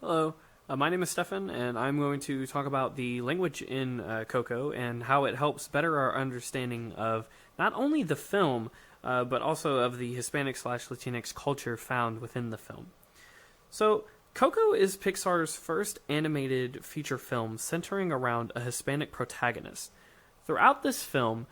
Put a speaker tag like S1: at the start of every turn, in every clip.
S1: Hello, my name is Stefan, and I'm going to talk about the language in Coco and how it helps better our understanding of not only the film, but also of the Hispanic/Latinx culture found within the film. So, Coco is Pixar's first animated feature film centering around a Hispanic protagonist. Throughout this film,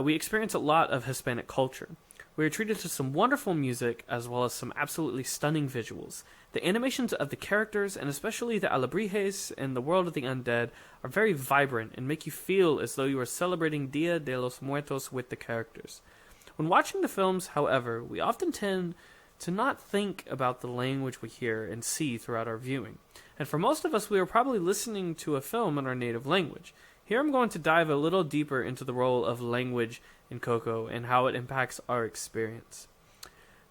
S1: we experience a lot of Hispanic culture. We are treated to some wonderful music as well as some absolutely stunning visuals. The animations of the characters, and especially the alebrijes and the world of the undead, are very vibrant and make you feel as though you are celebrating Dia de los Muertos with the characters. When watching the films, however, we often tend to not think about the language we hear and see throughout our viewing. And for most of us, we are probably listening to a film in our native language. Here I'm going to dive a little deeper into the role of language in Coco and how it impacts our experience.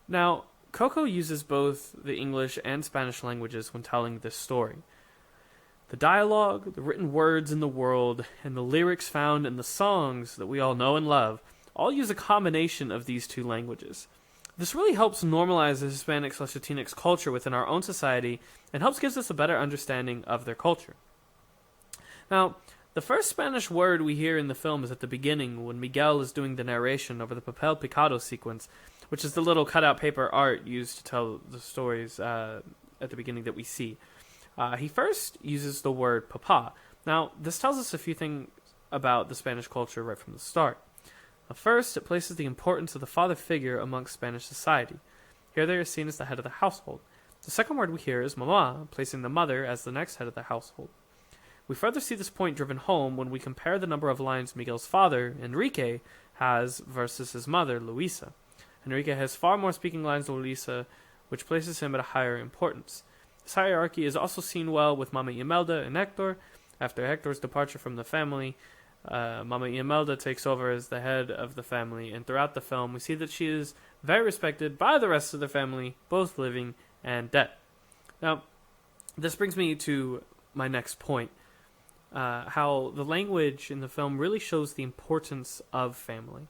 S1: Now, Coco uses both the English and Spanish languages when telling this story. The dialogue, the written words in the world, and the lyrics found in the songs that we all know and love all use a combination of these two languages. This really helps normalize the Hispanic/Latinx culture within our own society and helps give us a better understanding of their culture. Now, the first Spanish word we hear in the film is at the beginning when Miguel is doing the narration over the papel picado sequence, which is the little cutout paper art used to tell the stories at the beginning that we see. He first uses the word papa. Now, this tells us a few things about the Spanish culture right from the start. First, it places the importance of the father figure amongst Spanish society. Here they are seen as the head of the household. The second word we hear is mama, placing the mother as the next head of the household. We further see this point driven home when we compare the number of lines Miguel's father, Enrique, has versus his mother, Luisa. Enrique has far more speaking lines than Luisa, which places him at a higher importance. This hierarchy is also seen well with Mama Imelda and Hector. After Hector's departure from the family, Mama Imelda takes over as the head of the family, and throughout the film we see that she is very respected by the rest of the family, both living and dead. Now, this brings me to my next point. How the language in the film really shows the importance of family.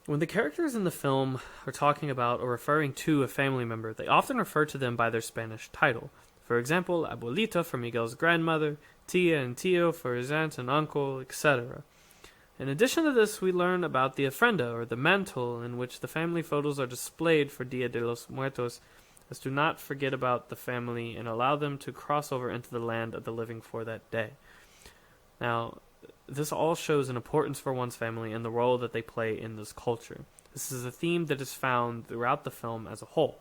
S1: When the characters in the film are talking about or referring to a family member, they often refer to them by their Spanish title. For example, abuelita for Miguel's grandmother, tia and tío for his aunt and uncle, etc. In addition to this, we learn about the ofrenda, or the mantle, in which the family photos are displayed for Dia de los Muertos, as to not forget about the family and allow them to cross over into the land of the living for that day. Now, this all shows an importance for one's family and the role that they play in this culture. This is a theme that is found throughout the film as a whole.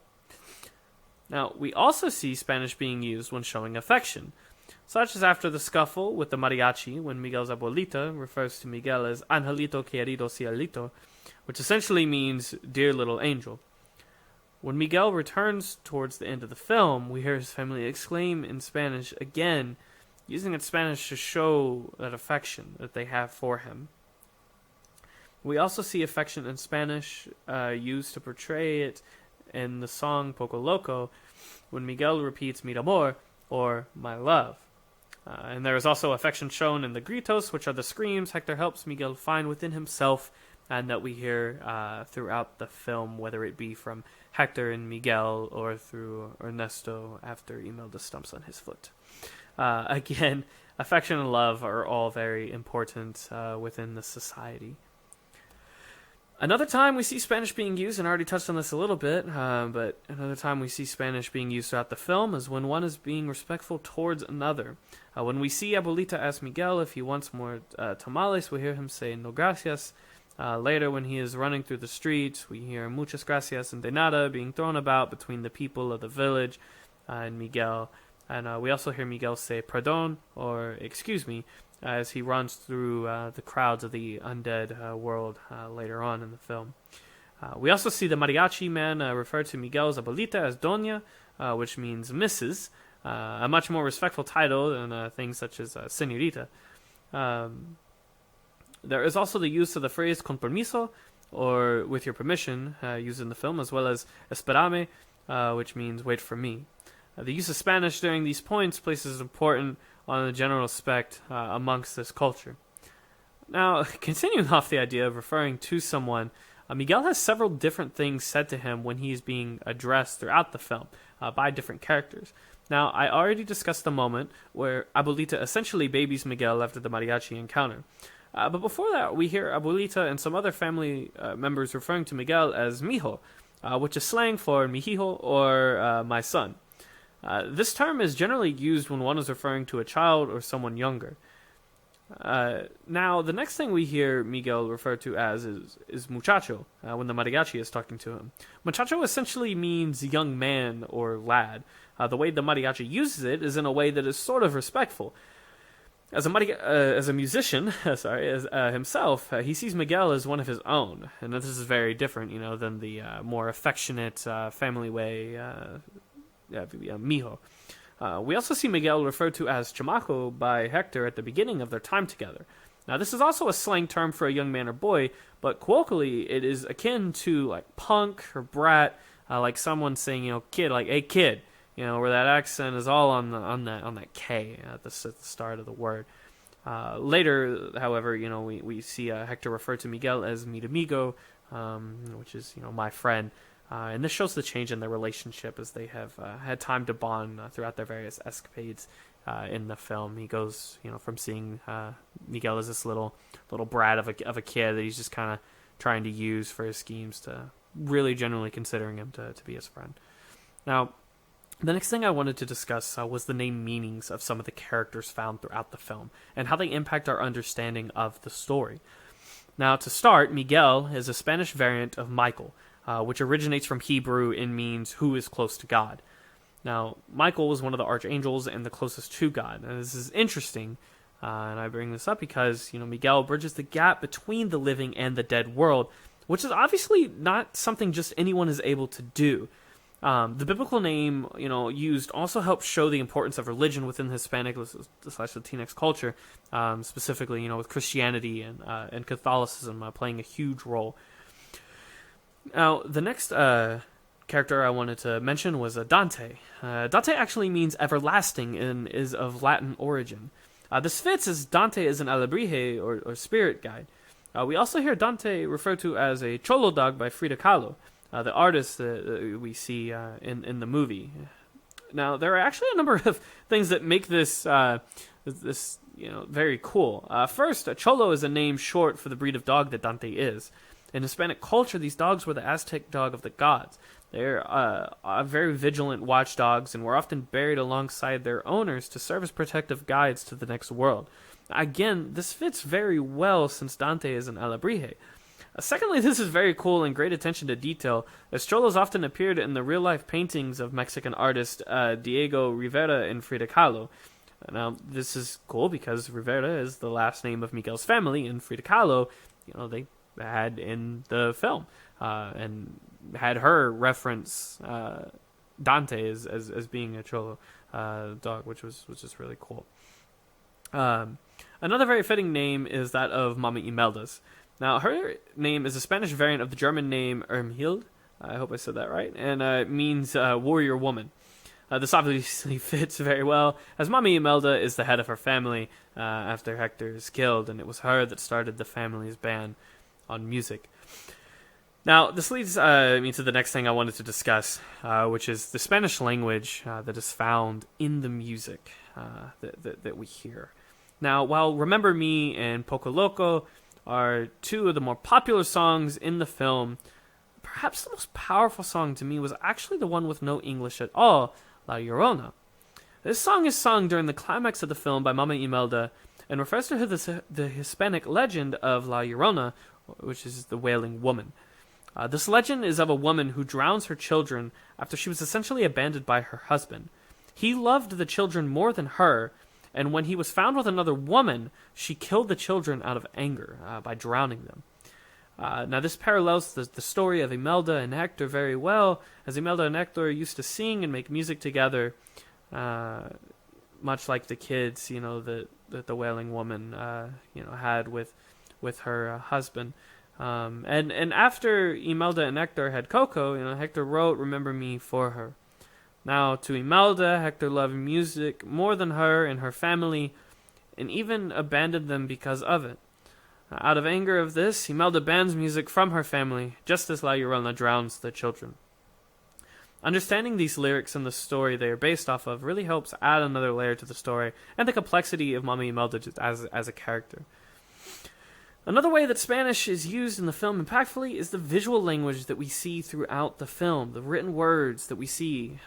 S1: Now, we also see Spanish being used when showing affection, such as after the scuffle with the mariachi when Miguel's abuelita refers to Miguel as Angelito querido cielito, which essentially means dear little angel. When Miguel returns towards the end of the film, we hear his family exclaim in Spanish again, using its Spanish to show that affection that they have for him. We also see affection in Spanish used to portray it in the song Poco Loco when Miguel repeats mi amor, or my love. And there is also affection shown in the gritos, which are the screams Hector helps Miguel find within himself, and that we hear throughout the film, whether it be from Hector and Miguel or through Ernesto after Imelda stumps on his foot. Again, affection and love are all very important within the society. Another time we see Spanish being used, and I already touched on this a little bit, but another time we see Spanish being used throughout the film is when one is being respectful towards another. When we see Abuelita ask Miguel if he wants more tamales, we hear him say no gracias. Later, when he is running through the streets, we hear muchas gracias and de nada being thrown about between the people of the village and Miguel. And we also hear Miguel say perdón, or excuse me, as he runs through the crowds of the undead world later on in the film. We also see the mariachi man refer to Miguel's abuelita as Doña, which means Mrs., a much more respectful title than things such as señorita. There is also the use of the phrase con permiso, or with your permission, used in the film, as well as espérame, which means wait for me. The use of Spanish during these points places important on the general respect amongst this culture. Now, continuing off the idea of referring to someone Miguel has several different things said to him when he's being addressed throughout the film by different characters. Now, I already discussed the moment where Abuelita essentially babies Miguel after the mariachi encounter. But before that, we hear Abuelita and some other family members referring to Miguel as Mijo, which is slang for mijijo or my son. This term is generally used when one is referring to a child or someone younger. Now, the next thing we hear Miguel referred to as is Muchacho, when the mariachi is talking to him. Muchacho essentially means young man or lad. The way the mariachi uses it is in a way that is sort of respectful. As a musician, himself, he sees Miguel as one of his own, and this is very different, than the more affectionate family way, Mijo. We also see Miguel referred to as Chamaco by Hector at the beginning of their time together. Now, this is also a slang term for a young man or boy, but colloquially, it is akin to like punk or brat, like someone saying, kid, like, hey, kid. Where that accent is all on that K at the start of the word. Later, however, we see Hector refer to Miguel as mi amigo, which is my friend, and this shows the change in their relationship as they have had time to bond throughout their various escapades in the film. He goes, from seeing Miguel as this little brat of a kid that he's just kind of trying to use for his schemes to really genuinely considering him to be his friend. Now, the next thing I wanted to discuss was the name meanings of some of the characters found throughout the film and how they impact our understanding of the story. Now, to start, Miguel is a Spanish variant of Michael, which originates from Hebrew and means who is close to God. Now, Michael was one of the archangels and the closest to God. And this is interesting, and I bring this up because, Miguel bridges the gap between the living and the dead world, which is obviously not something just anyone is able to do. The biblical name, used also helps show the importance of religion within Hispanic / Latinx culture, specifically, with Christianity and Catholicism playing a huge role. Now, the next character I wanted to mention was Dante. Dante actually means everlasting and is of Latin origin. This fits as Dante is an alebrije or spirit guide. We also hear Dante referred to as a cholo dog by Frida Kahlo, the artist that we see in the movie. Now, there are actually a number of things that make this very cool. First, a cholo is a name short for the breed of dog that Dante is. In Hispanic culture, these dogs were the Aztec dog of the gods. They're very vigilant watchdogs and were often buried alongside their owners to serve as protective guides to the next world. Again, this fits very well since Dante is an alebrije. Secondly, this is very cool and great attention to detail, as cholos often appeared in the real-life paintings of Mexican artist Diego Rivera and Frida Kahlo. Now, this is cool because Rivera is the last name of Miguel's family, and Frida Kahlo, they had in the film, and had her reference Dante as being a cholo dog, which was just really cool. Another very fitting name is that of Mama Imelda's. Now, her name is a Spanish variant of the German name Irmhild. I hope I said that right. And it means warrior woman. This obviously fits very well, as Mama Imelda is the head of her family after Hector is killed, and it was her that started the family's ban on music. Now, this leads me to the next thing I wanted to discuss, which is the Spanish language that is found in the music that we hear. Now, while Remember Me and Poco Loco are two of the more popular songs in the film, perhaps the most powerful song to me was actually the one with no English at all, La Llorona. This song is sung during the climax of the film by Mama Imelda and refers to the Hispanic legend of La Llorona, which is the wailing woman. This legend is of a woman who drowns her children after she was essentially abandoned by her husband. He loved the children more than her, and when he was found with another woman, she killed the children out of anger by drowning them. Now, this parallels the story of Imelda and Hector very well, as Imelda and Hector used to sing and make music together, much like the kids, that the wailing woman, had with her husband. And after Imelda and Hector had Coco, Hector wrote Remember Me for her. Now, to Imelda, Hector loved music more than her and her family, and even abandoned them because of it. Out of anger of this, Imelda bans music from her family, just as La Llorona drowns the children. Understanding these lyrics and the story they are based off of really helps add another layer to the story and the complexity of Mama Imelda just as a character. Another way that Spanish is used in the film impactfully is the visual language that we see throughout the film, the written words that we see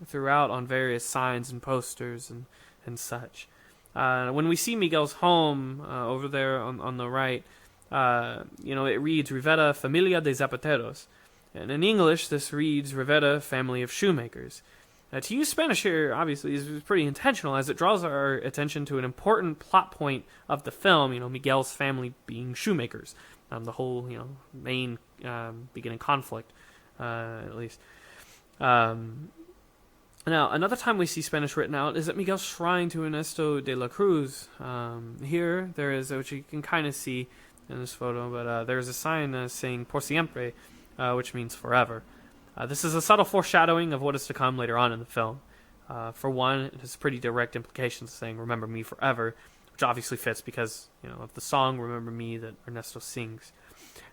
S1: throughout on various signs and posters and such. When we see Miguel's home over there on the right, it reads Rivera Familia de Zapateros. And in English, this reads Rivera Family of Shoemakers. To use Spanish here, obviously, is pretty intentional, as it draws our attention to an important plot point of the film, Miguel's family being shoemakers. The whole, main beginning conflict, at least. Now, another time we see Spanish written out is at Miguel's shrine to Ernesto de la Cruz. Here, there is, which you can kind of see in this photo, but there is a sign saying Por Siempre, which means forever. This is a subtle foreshadowing of what is to come later on in the film. For one, it has pretty direct implications saying remember me forever, which obviously fits because, of the song Remember Me that Ernesto sings.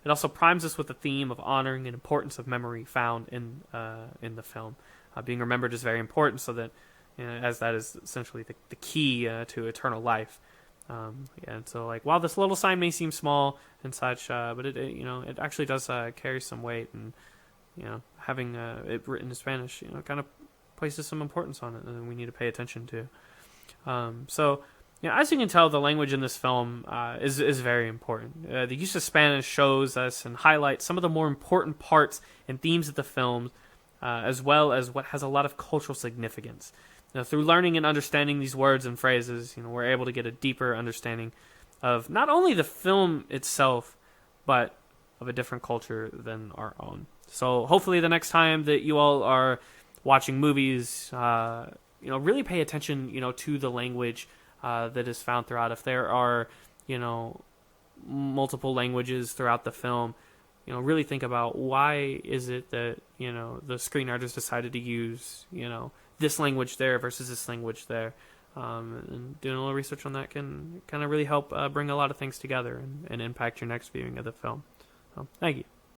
S1: It also primes us with the theme of honoring and importance of memory found in the film. Being remembered is very important so that, as that is essentially the key to eternal life. And so, while this little sign may seem small and such, but it actually does carry some weight, and having it written in Spanish, kind of places some importance on it, and we need to pay attention to. As you can tell, the language in this film is very important. The use of Spanish shows us and highlights some of the more important parts and themes of the film, as well as what has a lot of cultural significance. Through learning and understanding these words and phrases, we're able to get a deeper understanding of not only the film itself, but of a different culture than our own. So hopefully the next time that you all are watching movies, really pay attention, to the language that is found throughout. If there are, multiple languages throughout the film, really think about why is it that, the screenwriters decided to use, this language there versus this language there. And doing a little research on that can kind of really help bring a lot of things together and impact your next viewing of the film. So, thank you.